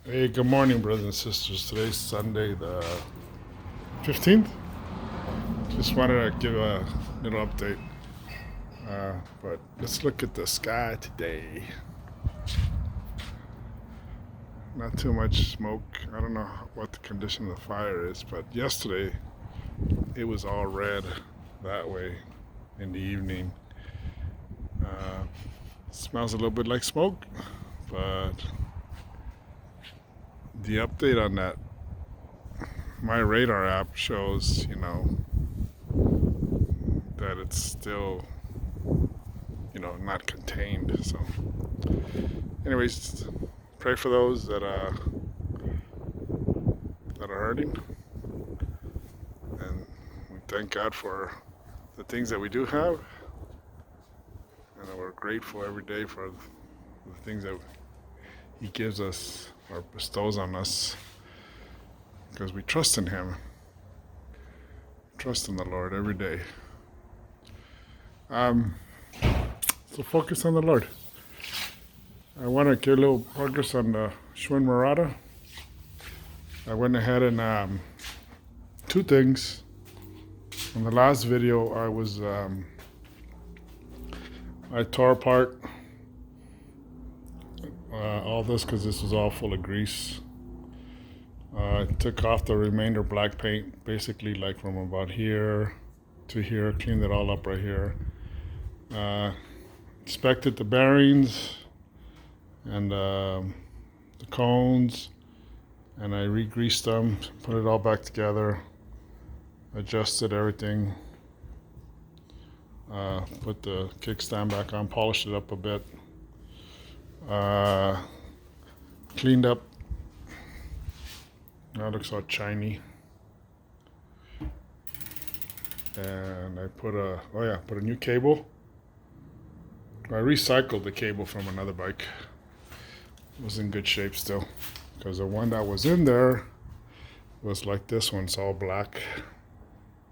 Hey, good morning, brothers and sisters. Today's Sunday, the 15th. Just wanted to give a little update. But let's look at the sky today. Not too much smoke. I don't know what the condition of the fire is, but yesterday it was all red that way in the evening. Uh, Smells a little bit like smoke, but the update on that, my radar app shows, that it's still, not contained. So, anyways, pray for those that are hurting, and we thank God for the things that we do have, and we're grateful every day for the things that He gives us or bestows on us, because we trust in Him. Trust in the Lord every day. So focus on the Lord. I want to get a little progress on the Schwinn Mirada. I went ahead and two things. In the last video, I tore apart all this because this was all full of grease. I took off the remainder black paint, basically like from about here to here, cleaned it all up right here. Inspected the bearings and the cones, and I re-greased them, put it all back together, adjusted everything, put the kickstand back on, polished it up a bit, cleaned up. Now it looks all shiny. And I put a new cable. I recycled the cable from another bike. It was in good shape still, because the one that was in there was like this one. It's all black,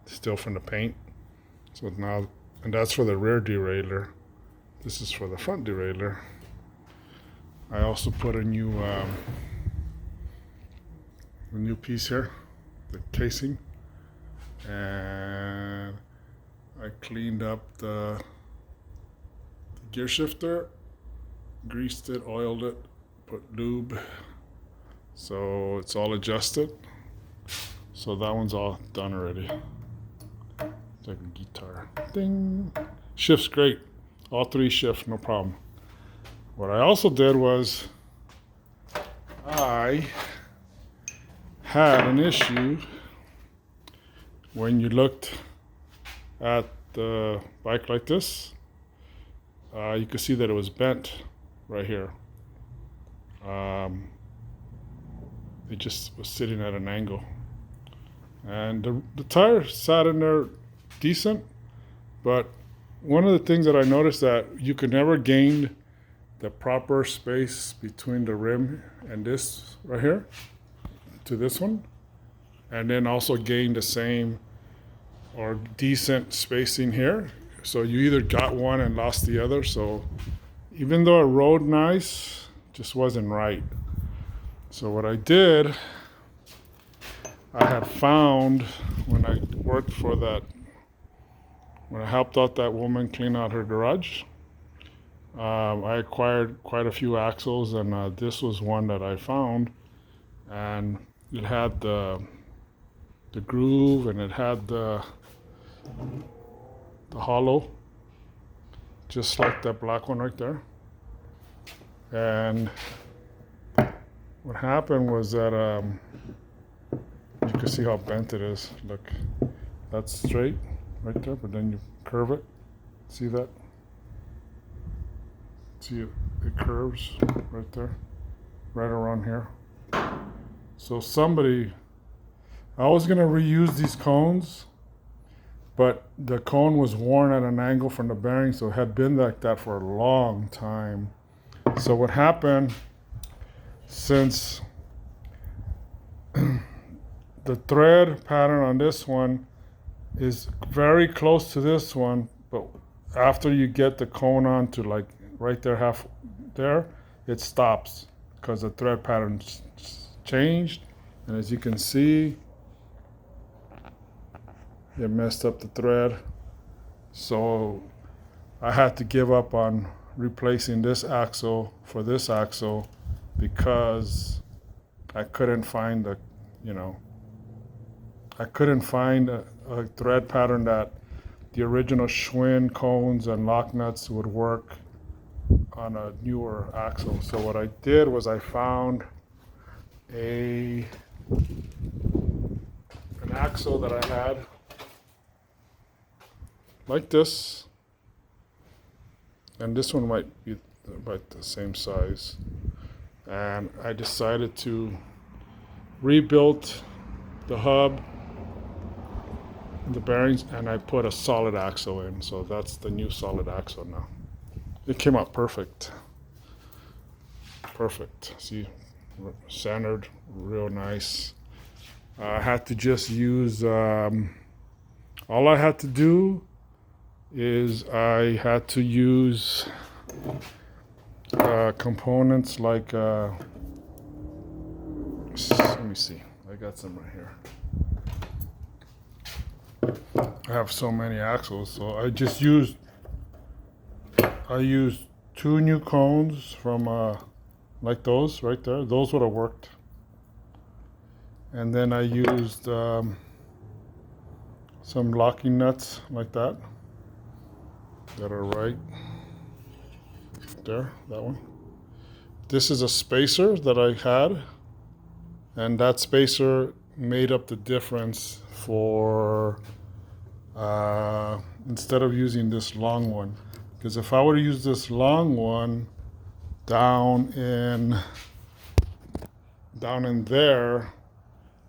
still from the paint. So now, and that's for the rear derailleur. This is for the front derailleur. I also put a new piece here, the casing, and I cleaned up the gear shifter, greased it, oiled it, put lube, so it's all adjusted. So that one's all done already. It's like a guitar. Ding. Shifts great. All three shift, no problem. What I also did was I had an issue when you looked at the bike like this. You could see that it was bent right here. It just was sitting at an angle. And the tire sat in there decent, but one of the things that I noticed that you could never gain the proper space between the rim and this right here to this one, and then also gain the same or decent spacing here. So you either got one and lost the other. So even though it rode nice, just wasn't right. So what I did, I had found when I worked for when I helped out that woman clean out her garage, I acquired quite a few axles, and this was one that I found, and it had the groove, and it had the hollow, just like that black one right there. And what happened was that you can see how bent it is. Look, that's straight right there, but then you curve it. See that? See it curves right there, right around here. So I was gonna reuse these cones, but the cone was worn at an angle from the bearing, so it had been like that for a long time. So what happened, since the thread pattern on this one is very close to this one, but after you get the cone on to like right there, half there, it stops. because the thread pattern changed, and as you can see, it messed up the thread. So I had to give up on replacing this axle for this axle because I couldn't find a thread pattern that the original Schwinn cones and lock nuts would work on a newer axle. So what I did was I found an axle that I had like this, and this one might be about the same size, and I decided to rebuild the hub, the bearings, and I put a solid axle in. So that's the new solid axle now. It came out perfect. See, centered, real nice. I had to just use, all I had to do is I had to use components like, let me see, I got some right here. I have so many axles, so I used 2 new cones from like those right there. Those would have worked. And then I used some locking nuts like that are right there, that one. This is a spacer that I had, and that spacer made up the difference for instead of using this long one. Because if I were to use this long one down in there,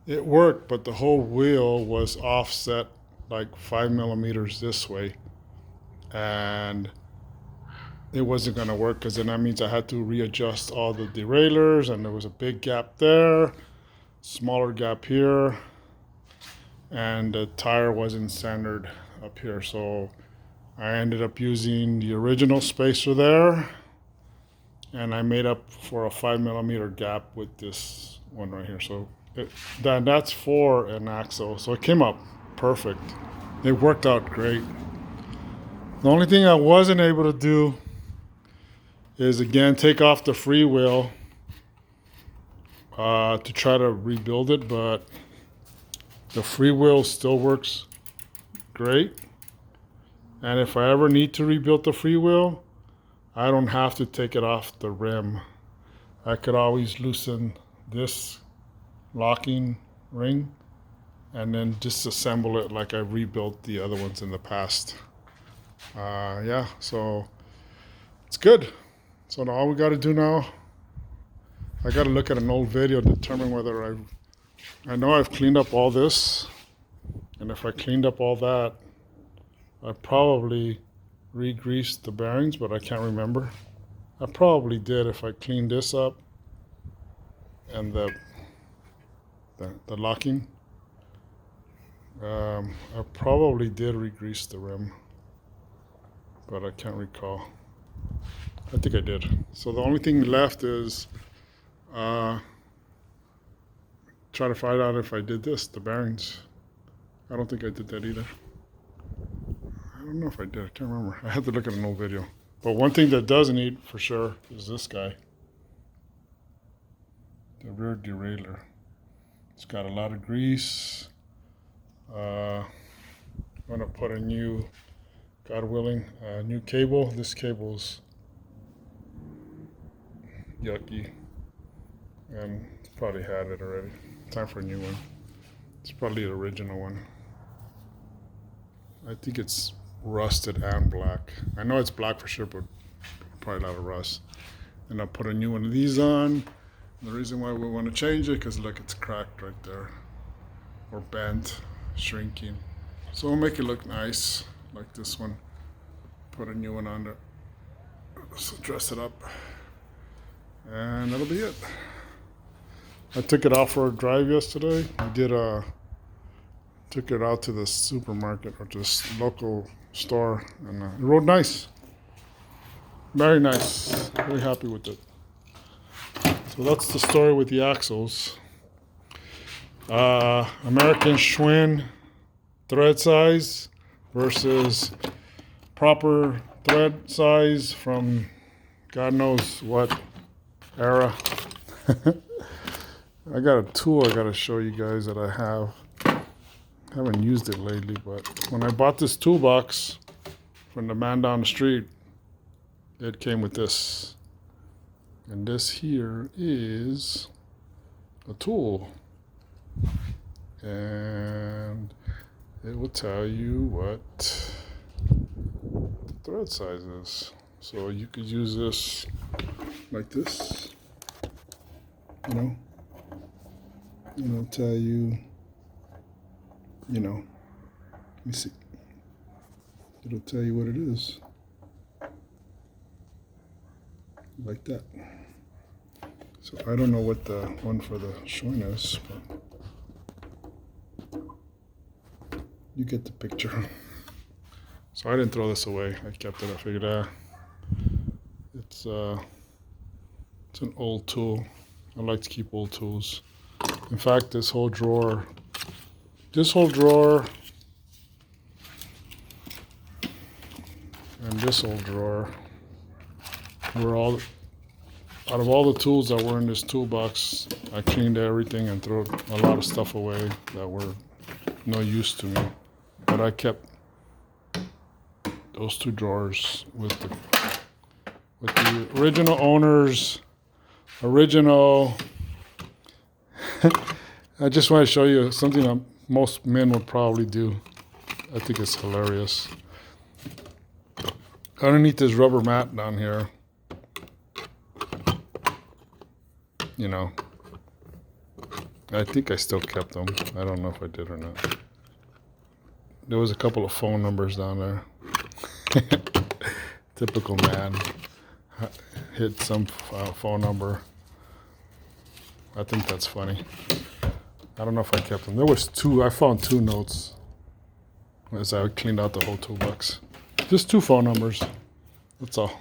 it worked, but the whole wheel was offset like 5 millimeters this way, and it wasn't going to work, because then that means I had to readjust all the derailleurs, and there was a big gap there, smaller gap here, and the tire wasn't centered up here. So I ended up using the original spacer there, and I made up for a 5 millimeter gap with this one right here. So that's for an axle. So it came up perfect. It worked out great. The only thing I wasn't able to do is, again, take off the freewheel to try to rebuild it, but the freewheel still works great. And if I ever need to rebuild the freewheel, I don't have to take it off the rim. I could always loosen this locking ring and then disassemble it like I rebuilt the other ones in the past. Yeah, so it's good. So all we got to do now, I got to look at an old video to determine whether I know I've cleaned up all this, and if I cleaned up all that, I probably re-greased the bearings, but I can't remember. I probably did if I cleaned this up and the locking. I probably did re-grease the rim, but I can't recall. I think I did. So the only thing left is try to find out if I did this, the bearings. I don't think I did that either. I don't know if I did. I can't remember. I had to look at an old video. But one thing that doesn't need for sure is this guy. The rear derailleur. It's got a lot of grease. I'm going to put a new, God willing, new cable. This cable's yucky, and it's probably had it already. Time for a new one. It's probably the original one. I think it's rusted and black. I know it's black for sure, but probably a lot of rust. And I'll put a new one of these on. The reason why we want to change it, because look, it's cracked right there, or bent, shrinking. So we'll make it look nice, like this one. Put a new one on there. So dress it up. And that'll be it. I took it out for a drive yesterday. Took it out to the supermarket, or just local store, and it rode nice. Very nice. Very happy with it. So that's the story with the axles. American Schwinn thread size versus proper thread size from God knows what era. I got a tool I got to show you guys that I have. Haven't used it lately, but when I bought this toolbox from the man down the street, it came with this. And this here is a tool. And it will tell you what the thread size is. So you could use this like this, and it'll tell you, let me see. It'll tell you what it is. Like that. So I don't know what the one for the Schwinn is, but you get the picture. So I didn't throw this away. I kept it. I figured it's an old tool. I like to keep old tools. In fact, this whole drawer, and this old drawer were all, out of all the tools that were in this toolbox, I cleaned everything and threw a lot of stuff away that were no use to me. But I kept those two drawers with the original owners, original. I just want to show you something that most men would probably do. I think it's hilarious. Underneath this rubber mat down here, I think I still kept them. I don't know if I did or not. There was a couple of phone numbers down there. Typical man. Hit some phone number. I think that's funny. I don't know if I kept them. There was two. I found two notes as I cleaned out the whole toolbox. Just two phone numbers. That's all.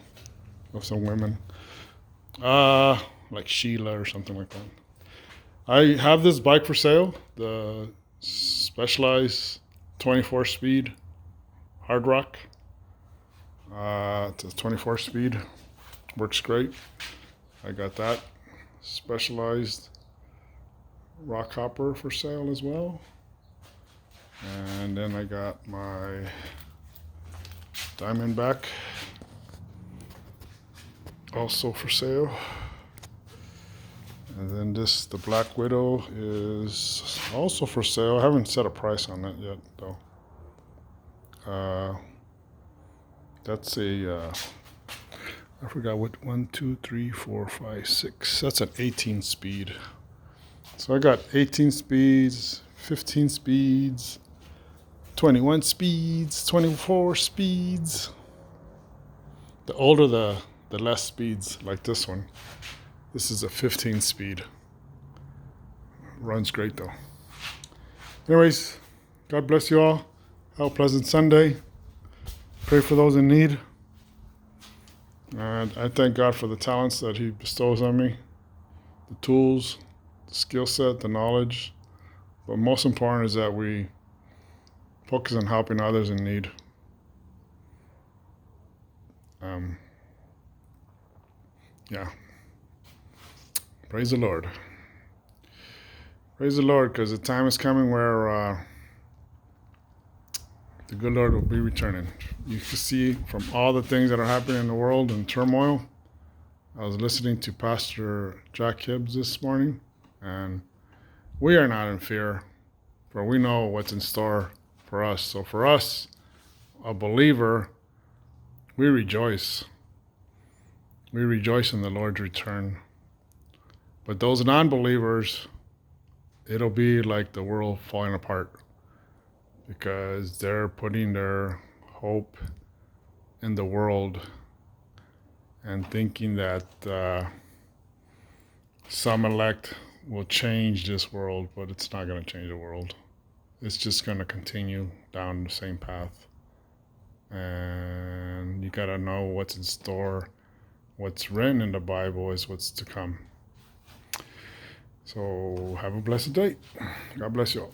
Of some women. Like Sheila or something like that. I have this bike for sale. The Specialized 24 speed hard rock. It's a 24 speed. Works great. I got that Specialized rock hopper for sale as well. And then I got my Diamondback also for sale. And then the Black Widow is also for sale. I haven't set a price on that yet though. That's I forgot what, 1, 2, 3, 4, 5, 6. That's an 18 speed. So I got 18 speeds, 15 speeds, 21 speeds, 24 speeds. The older the less speeds, like this one. This is a 15 speed. Runs great though. Anyways, God bless you all. Have a pleasant Sunday. Pray for those in need. And I thank God for the talents that He bestows on me, the tools, the skill set, the knowledge. But most important is that we focus on helping others in need. Praise the Lord. Praise the Lord, because the time is coming where the good Lord will be returning. You can see from all the things that are happening in the world and turmoil. I was listening to Pastor Jack Hibbs this morning, and we are not in fear, for we know what's in store for us. So for us, a believer, we rejoice. We rejoice in the Lord's return. But those non-believers, it'll be like the world falling apart, because they're putting their hope in the world and thinking that some elect will change this world, but it's not going to change the world. It's just going to continue down the same path. And you got to know what's in store. What's written in the Bible is what's to come. So have a blessed day. God bless you all.